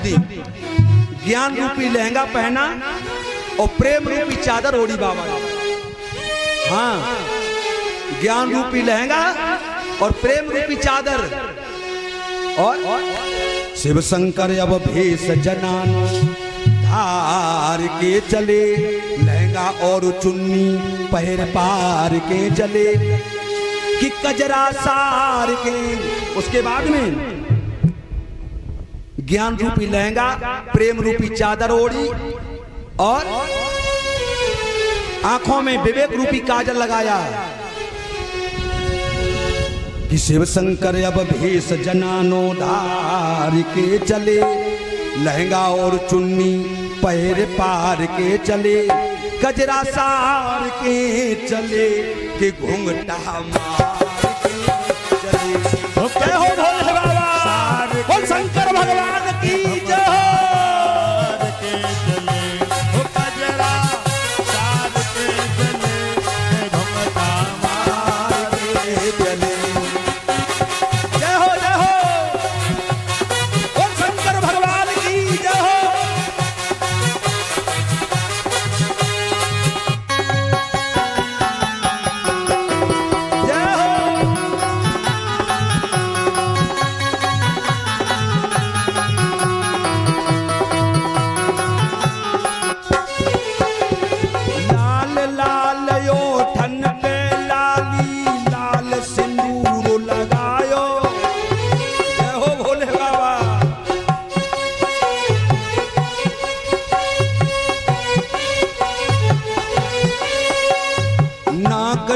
चुन्नी, ज्ञान रूपी लहंगा पहना और प्रेम रूपी चादर ओढ़ी बाबा। हाँ, ज्ञान रूपी लहंगा और प्रेम रूपी चादर। और शिव शंकर अब भेष जनान धार के चले, लहंगा और चुन्नी पहर पार के चले कि कजरा सार के। उसके बाद में ज्ञान रूपी लहंगा, प्रेम रूपी चादर ओढ़ी और आंखों में विवेक रूपी काजल लगाया कि शिव शंकर अब भेष जनानो धार के चले, लहंगा और चुन्नी पैर पार के चले, कजरा सार के चले कि घूंघटा मार के चले। जय हो भोले बाबा, बोल शंकर भगवान की जय हो।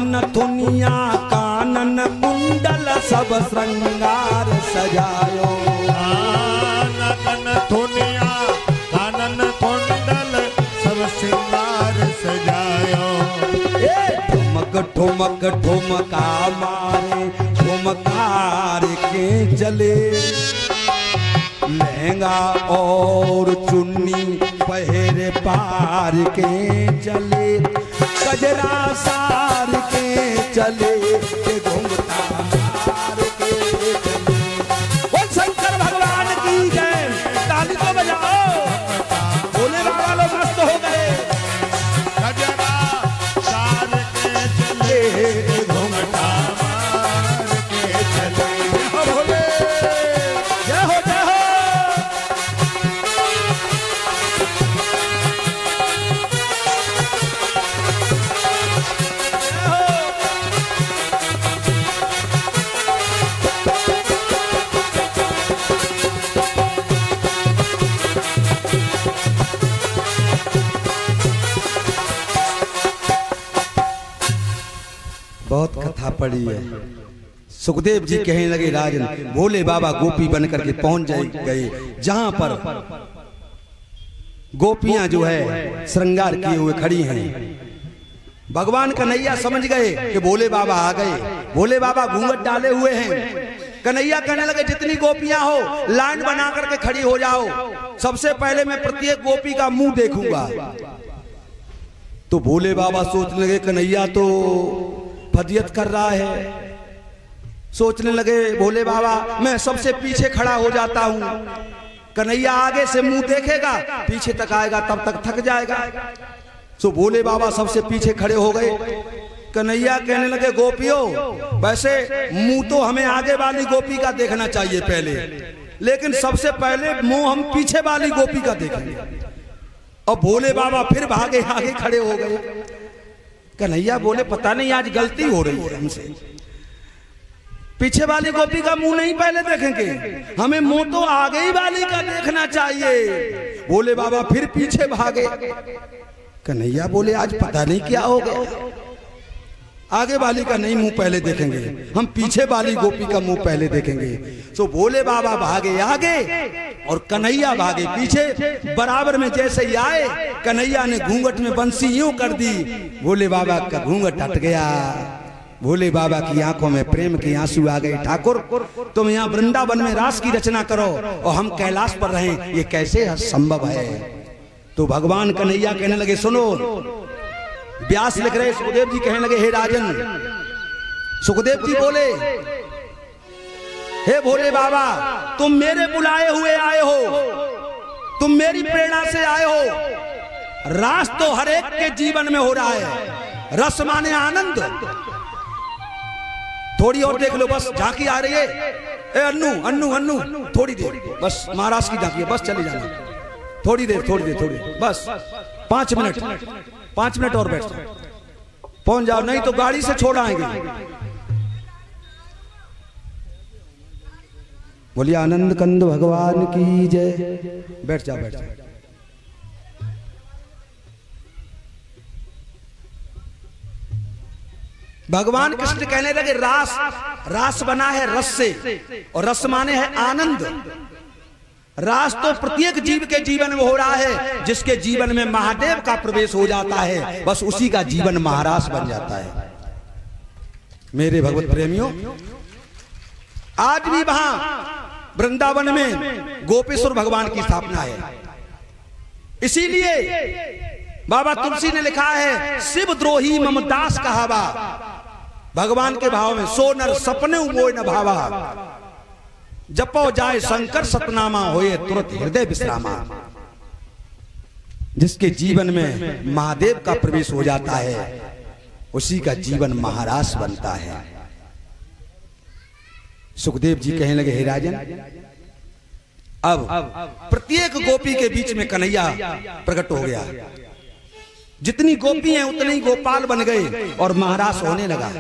नथुनिया कानन कुंडल सब श्रृंगार सजायो। नथुनिया कानन कुंडल सब श्रृंगार सजायो। ठुमक ठुमक ठुमका मारे ठुमकार के चले, लहंगा और चुन्नी पहरे पार के चले, कजरा सार के चले के घूंघटा मार के चले। बोल शंकर भगवान की जय। ताली तो बजाओ, भोले बाबा लोग मस्त हो गए। कजरा सार के चले, घूंघटा मार के चले। भोले जय हो जय हो। बहुत कथा पड़ी है। सुखदेव जी कहने लगे राजन, भोले बाबा गोपी बनकर के पहुंच गए जहां पर गोपियां जो है श्रृंगार किए हुए खड़ी हैं। भगवान कन्हैया समझ गए कि भोले बाबा आ गए। भोले बाबा घूंघट डाले हुए हैं। कन्हैया कहने लगे जितनी गोपियां हो लाइन बना करके खड़ी हो जाओ, सबसे पहले मैं प्रत्येक गोपी का मुंह देखूंगा। तो भोले बाबा सोचने लगे कन्हैया तो फजियत कर रहा है। सोचने लगे भोले बाबा मैं सबसे पीछे खड़ा हो जाता हूं, कन्हैया आगे से मुंह देखेगा, पीछे तक आएगा तब तक थक जाएगा। सो भोले बाबा सबसे पीछे खड़े हो गए। कन्हैया कहने लगे गोपियों वैसे मुंह तो हमें आगे वाली गोपी का देखना चाहिए पहले, लेकिन सबसे पहले मुंह हम पीछे वाली गोपी का देखेंगे। और भोले बाबा फिर भागे आगे खड़े हो गए। कन्हैया बोले पता नहीं आज गलती हो रही है हमसे, पीछे वाली गोपी का मुंह नहीं पहले देखेंगे, हमें मुंह तो आगे ही वाली का देखना चाहिए। भोले बाबा फिर पीछे भागे। कन्हैया बोले आज पता नहीं क्या हो गया, आगे वाली का नहीं मुंह पहले देखेंगे, हम पीछे वाली गोपी का मुंह पहले देखेंगे। सो भोले बाबा भागे आगे और कन्हैया भागे पीछे। बराबर में जैसे ही आए कन्हैया ने घूंघट में बंसी यूं कर दी, भोले बाबा का घूंघट हट गया। भोले बाबा की आंखों में प्रेम के आंसू आ गए। ठाकुर तुम यहाँ वृंदावन में रास की रचना करो और हम कैलाश पर रहें, ये कैसे संभव है। तो भगवान कन्हैया कहने लगे सुनो, व्यास लिख रहे सुखदेव जी कहने लगे हे राजन, सुखदेव जी बोले हे भोले बाबा तुम मेरे बुलाए हुए आए हो, मेरी प्रेरणा से आए हो। रास तो हर एक के जीवन में हो रहा है, रस माने आनंद। थोड़ी और देख लो, बस झांकी आ रही है। ए अन्नू अन्नू अन्नू, थोड़ी देर बस, महाराज की झांकी है, बस चले जाना। थोड़ी देर बस 5 मिनट, 5 मिनट और बैठ पहुंच जाओ, नहीं तो गाड़ी से छोड़ आएंगे। बोलिए आनंद कंद भगवान की जय। बैठ जाओ बैठ जाओ। भगवान कृष्ण कहने लगे रास, रास बना है रस से, और रस माने है आनंद। रास तो प्रत्येक जीव के जीवन में हो रहा है। जिसके जीवन में महादेव का प्रवेश हो जाता है, बस उसी का जीवन महारास बन जाता है। मेरे भगवत प्रेमियों, आज भी वहां वृंदावन में गोपेश्वर भगवान की स्थापना है। इसीलिए बाबा तुलसी ने लिखा है, शिव द्रोही ममदास कहावा। भगवान के भाव में सो नर सपने मोय न भावा, जपो जाए शंकर सतनामा, होए तुरंत हृदय विश्रामा। जिसके जीवन में महादेव का प्रवेश हो जाता है, उसी का जीवन महारास बनता है। सुखदेव जी कहने लगे, हे राजन, अब प्रत्येक गोपी के बीच में कन्हैया प्रकट हो गया। जितनी गोपी हैं उतने ही गोपाल बन गए और महारास होने लगा।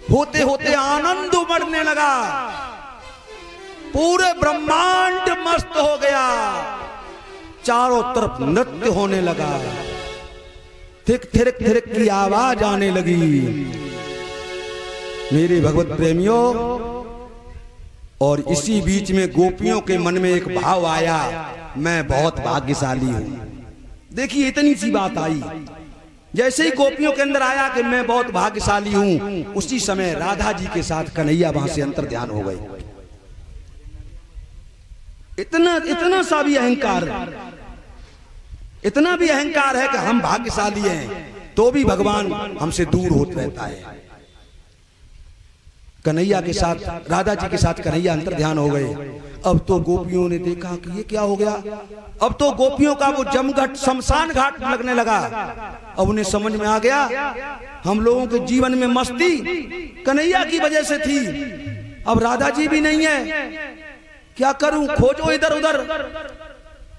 होते होते आनंद उमड़ने लगा, पूरे ब्रह्मांड मस्त हो गया, चारों तरफ नृत्य होने लगा, थिरक थिरक थिरक की आवाज आने लगी। मेरे भगवत प्रेमियों, और इसी बीच में गोपियों के मन में एक भाव आया, मैं बहुत भाग्यशाली हूं। देखिए इतनी सी बात आई, जैसे ही गोपियों के अंदर आया कि मैं बहुत भाग्यशाली हूं, उसी समय राधा जी के साथ कन्हैया वहां से अंतर ध्यान हो गए। इतना सा भी अहंकार, इतना भी अहंकार है कि हम भाग्यशाली हैं, तो भी भगवान हमसे दूर होता रहता है। कन्हैया के साथ, राधा जी के साथ कन्हैया अंतर ध्यान हो गए। अब तो गोपियों ने देखा कि ये क्या हो गया। अब तो गोपियों का वो जमघट शमशान घाट लगने लगा। अब उन्हें समझ में आ गया, हम लोगों के जीवन में मस्ती कन्हैया की वजह से थी, अब राधा जी भी नहीं है, क्या करूं, खोजो इधर उधर,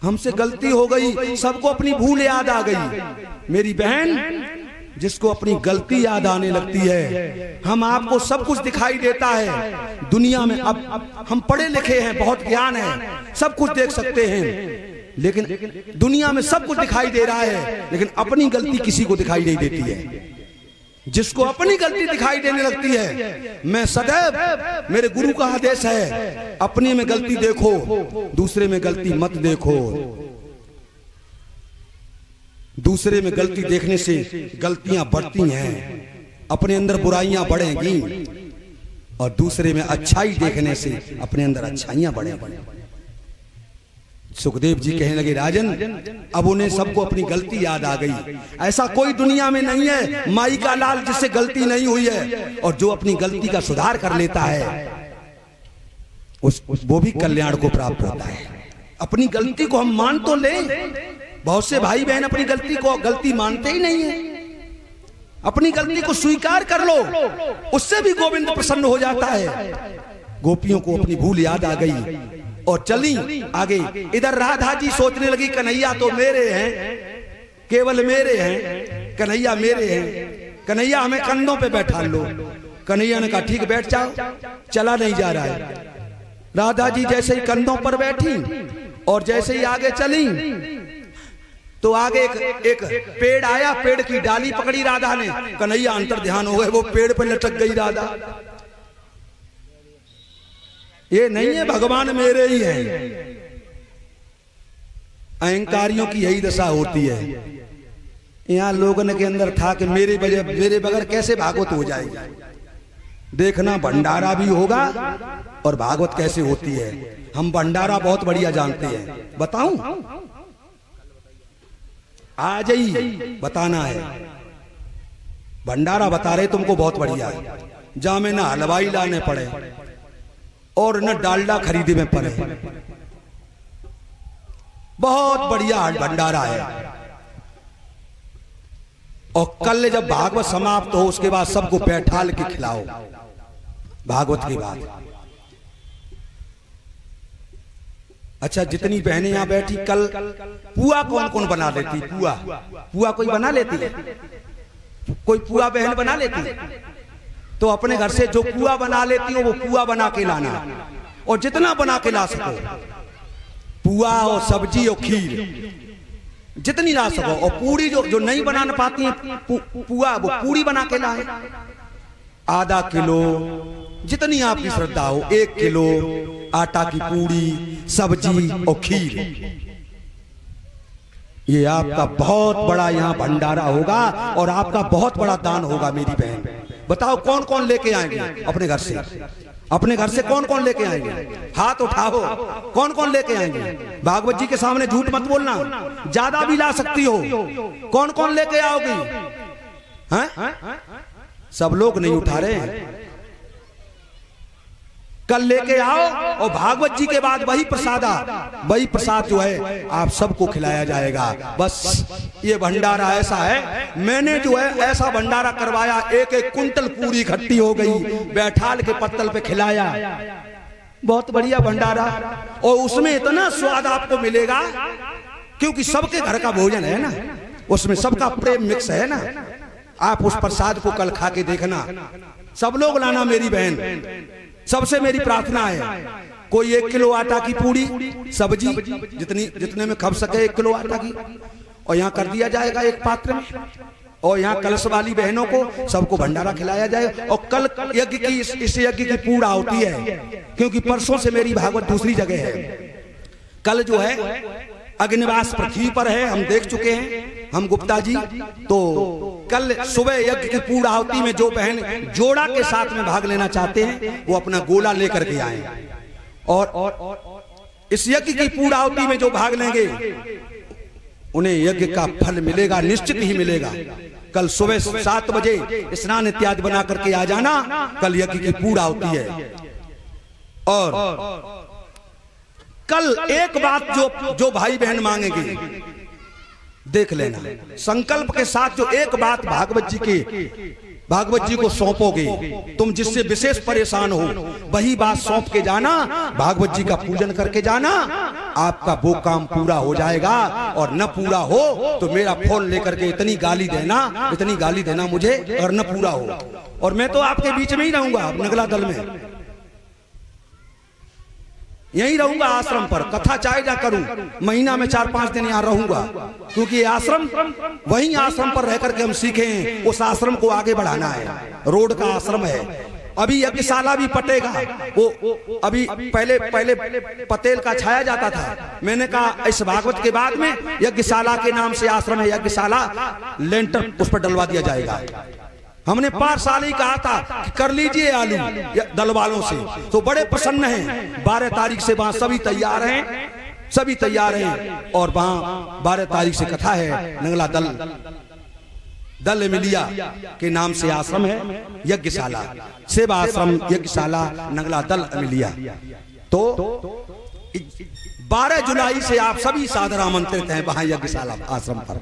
हमसे गलती हो गई। सबको अपनी भूल याद आ गई। मेरी बहन, जिसको अपनी गलती याद आने लगती है, हम आपको सब कुछ दिखाई देता है दुनिया में। अब हम पढ़े लिखे हैं, बहुत ज्ञान है, सब कुछ देख सकते हैं, लेकिन दुनिया में सब कुछ दिखाई दे रहा है, लेकिन अपनी गलती किसी को दिखाई नहीं देती है। जिसको अपनी गलती दिखाई देने लगती है, मैं सदैव, मेरे गुरु का आदेश है, अपने में गलती देखो, दूसरे में गलती मत देखो। दूसरे में गलती देखने से गलतियां बढ़ती हैं, अपने अंदर बुराइयां बढ़ेंगी, और दूसरे में अच्छाई देखने से अपने अंदर अच्छाइयां बढ़ेंगी। सुखदेव जी कहने लगे, राजन, अब उन्हें सबको अपनी गलती याद आ गई। ऐसा कोई दुनिया में नहीं है माई का लाल जिससे गलती नहीं हुई है, और जो अपनी गलती का सुधार कर लेता है वो भी कल्याण को प्राप्त होता है। अपनी गलती को हम मान तो लें, बहुत से भाई बहन अपनी गलती को गलती मानते ही नहीं है। अपनी गलती को स्वीकार कर लो, उससे भी गोविंद प्रसन्न हो जाता है। गोपियों को अपनी भूल याद आ गई और चली आगे। इधर राधा जी सोचने लगी, कन्हैया तो मेरे हैं, केवल मेरे हैं, कन्हैया मेरे हैं, कन्हैया हमें कंधों पे बैठा लो। कन्हैया ने कहा ठीक बैठ जाओ, चला नहीं जा रहा है। राधा जी जैसे ही कंधों पर बैठी और जैसे ही आगे चली, तो आगे एक पेड़ आया, पेड़ की डाली पकड़ी राधा ने, कन्हैया अंतर ध्यान हो गए, वो पेड़ पर लटक गई राधा। ये नहीं है भगवान मेरे ही हैं। अहंकारियों की यही दशा होती है। यहाँ लोगों के अंदर था कि मेरे बगैर कैसे भागवत हो जाएगी। देखना भंडारा भी होगा और भागवत कैसे होती है। हम भंडारा बहुत बढ़िया जानते हैं, बताऊं? आज ही बताना है। भंडारा बता रहे तुमको बहुत बढ़िया है, जहां में ना हलवाई लाने पड़े और न डालडा खरीदे में पड़े। बहुत बढ़िया भंडारा है। और कल जब भागवत समाप्त हो उसके बाद सबको बैठाल के खिलाओ भागवत के बाद। अच्छा, जितनी बहनें यहां बैठी, कल पुआ कौन कौन बना लेती? पुआ कोई बना लेती है? कोई पुआ बहन बना लेती है? तो अपने घर से जो पुआ बना लेती हो वो पुआ बना के लाना, और जितना बना के ला सको, पुआ और सब्जी और खीर जितनी ला सको। और पूरी जो नहीं बनाना पाती है पुआ, वो पूरी बना के लाए। आधा किलो, जितनी आपकी श्रद्धा हो, 1 किलो आटा की पूरी, सब्जी और खीर। ये आपका बहुत बड़ा यहाँ भंडारा होगा और आपका बहुत बड़ा दान होगा। मेरी बहन, बताओ कौन कौन लेके आएंगे अपने घर से? अपने घर से कौन कौन लेके आएंगे? हाथ उठाओ, कौन कौन लेके आएंगे? भागवत जी के सामने झूठ मत बोलना, ज्यादा भी ला सकती हो। कौन कौन लेके आओगी? हैं? सब लोग नहीं उठा रहे हैं। कल लेके आओ, और भागवत जी के बाद वही प्रसाद जो है आप सबको खिलाया जाएगा। बस ये भंडारा ऐसा है, मैंने जो है ऐसा भंडारा करवाया, 1-1 कुंटल पूरी इकट्ठी हो गई, बैठाल के पत्तल पे खिलाया। बहुत बढ़िया भंडारा, और उसमें इतना स्वाद आपको मिलेगा क्योंकि सबके घर का भोजन है ना, उसमें सबका प्रेम मिक्स है ना। आप उस प्रसाद को कल खा के देखना, सब लोग लाना मेरी बहन। सबसे मेरी प्रार्थना है, कोई 1 किलो आटा की पूरी, सब्जी जितने में खप सके 1 किलो आटा की, और यहाँ कर दिया जाएगा एक पात्र में। और यहाँ कलश वाली बहनों को सबको भंडारा खिलाया जाए। और कल यज्ञ की इस यज्ञ की पूरा होती है, क्योंकि परसों से मेरी भागवत दूसरी जगह है। कल जो है अग्निवास पृथ्वी पर है, हम देख चुके हैं हम गुप्ता जी। तो कल सुबह यज्ञ की पूर्ण आहुति में जो बहन जोड़ा के साथ में भाग लेना चाहते हैं वो अपना गोला लेकर के आए। और इस यज्ञ की पूर्ण आहुति में जो भाग लेंगे उन्हें यज्ञ का फल मिलेगा, निश्चित ही मिलेगा। कल सुबह 7 बजे स्नान इत्यादि बना करके आ जाना, कल यज्ञ की पूर्ण आहुति है। और कल एक बात जो भाई बहन मांगेंगे देख लेना, संकल्प के साथ जो एक बात भागवत जी को सौंपोगे, तुम जिससे विशेष परेशान हो वही बात सौंप के जाना, भागवत जी का पूजन करके जाना, आपका वो काम पूरा हो जाएगा। और न पूरा हो तो मेरा फोन लेकर के इतनी गाली देना मुझे, और न पूरा हो। और मैं तो आपके बीच में ही रहूंगा, नगला दल में यहीं रहूंगा, आश्रम पर कथा चाहे जा करूं, महीना में 4-5 दिन यहाँ रहूंगा, क्योंकि आश्रम वहीं आश्रम पर रह करके हम सीखे हैं, उस आश्रम को आगे बढ़ाना है। रोड का आश्रम है, अभी यज्ञशाला भी पटेगा। वो अभी पहले पतेल का छाया जाता था, मैंने कहा इस भागवत के बाद में यज्ञशाला के नाम से आश्रम है, यज्ञशाला लेंटर उस पर डलवा दिया जाएगा। हमने 5 साल ही कहा था कि कर लीजिए आलू दल वालों से, तो बड़े प्रसन्न हैं। 12 तारीख से वहां सभी तैयार हैं, और वहां 12 तारीख से कथा है। नंगला दल एमिलिया के नाम से आश्रम है, यज्ञशाला सेवा आश्रम, यज्ञशाला नंगला दल एमिलिया। तो 12 जुलाई से आप सभी सादर आमंत्रित हैं वहां यज्ञशाला आश्रम पर।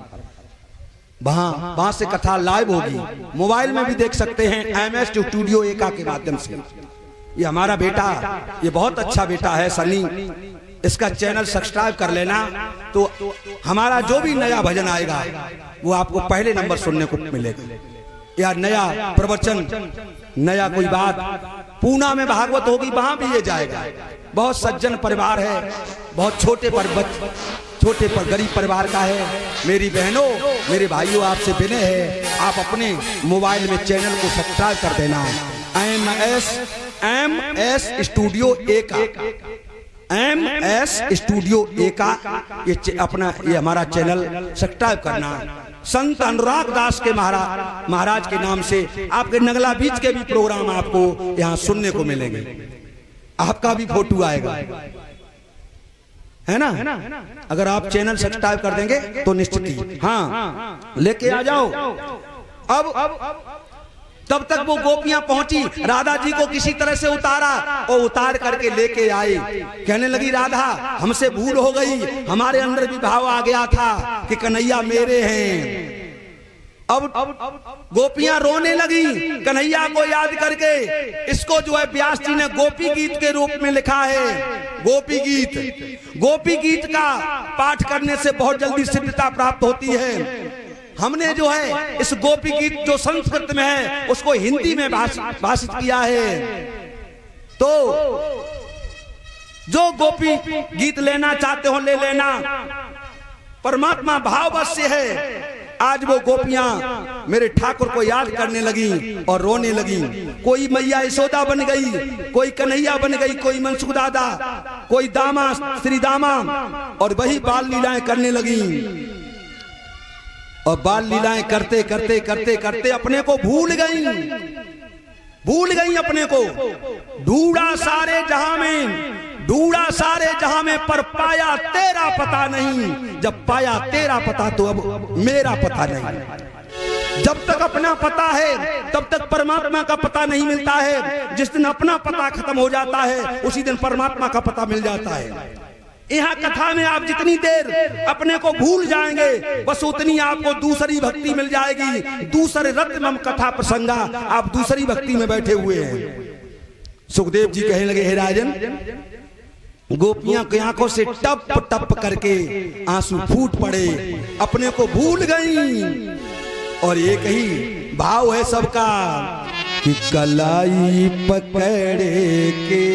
वहां से कथा लाइव होगी, मोबाइल में भी देख सकते हैं, MS स्टूडियो एका के माध्यम से। ये हमारा बेटा, ये बहुत अच्छा बेटा है सनी, इसका चैनल सब्सक्राइब कर लेना, तो हमारा जो भी नया भजन आएगा वो आपको पहले नंबर सुनने को मिलेगा। या नया प्रवचन, नया कोई बात, पूना में भागवत होगी, वहां भी ये जाएगा। बहुत सज्जन परिवार है, बहुत छोटे पर गरीब परिवार का है। मेरी बहनों, मेरे भाइयों, आपसे विनय है, आप अपने मोबाइल में चैनल को सब्सक्राइब कर देना। MS स्टूडियो एका, ये हमारा चैनल सब्सक्राइब करना। संत अनुराग दास के महाराज के नाम से आपके नगला बीच के भी प्रोग्राम आपको यहाँ सुनने को मिलेंगे, आपका भी फोटो आएगा, है ना। अगर आप चैनल सब्सक्राइब कर देंगे तो निश्चित ही, हाँ, लेके आ जाओ। अब तब तक वो गोपियां पहुंची, राधा जी को किसी तरह से उतारा और उतार करके लेके आई। कहने लगी राधा हमसे भूल हो गई, हमारे अंदर भी भाव आ गया था कि कन्हैया मेरे हैं। अब गोपियां रोने लगी कन्हैया को याद करके। इसको जो है व्यास जी ने गोपी गीत के रूप में लिखा है। गोपी गीत, गोपी गीत का पाठ करने से बहुत जल्दी सिद्धता प्राप्त होती है। हमने जो है इस गोपी गीत जो संस्कृत में है उसको हिंदी में भाषित किया है। तो जो गोपी गीत लेना चाहते हो ले लेना, परमात्मा भाववश है। आज वो गोपियां मेरे ठाकुर को याद करने लगी और रोने लगी। कोई मैया यशोदा बन गई, कोई कन्हैया बन गई, कोई मनसुख दादा, कोई दामा श्री दामा, और वही बाल लीलाएं करने लगी। और बाल लीलाएं करते करते करते करते अपने को भूल गई अपने को। ढूंढा सारे जहां में, ढूंढा सारे जहां में, पर पाया तेरा पता नहीं। जब पाया तेरा पता तो अब मेरा पता नहीं। जब तक अपना पता है तब तक परमात्मा का पता नहीं मिलता है। जिस दिन अपना पता खत्म हो जाता है उसी दिन परमात्मा का पता मिल जाता है। यहाँ कथा में आप जितनी देर अपने को भूल जाएंगे बस उतनी आपको दूसरी भक्ति मिल जाएगी। दूसरे रत्नम कथा प्रसंगा, आप दूसरी भक्ति में बैठे हुए हैं। सुखदेव जी कहने लगे हे राजन, गोपियां की आंखों से टप टप करके आंसू फूट पड़े, अपने को भूल गई। और एक ही भाव है सबका कि कलाई पकड़े के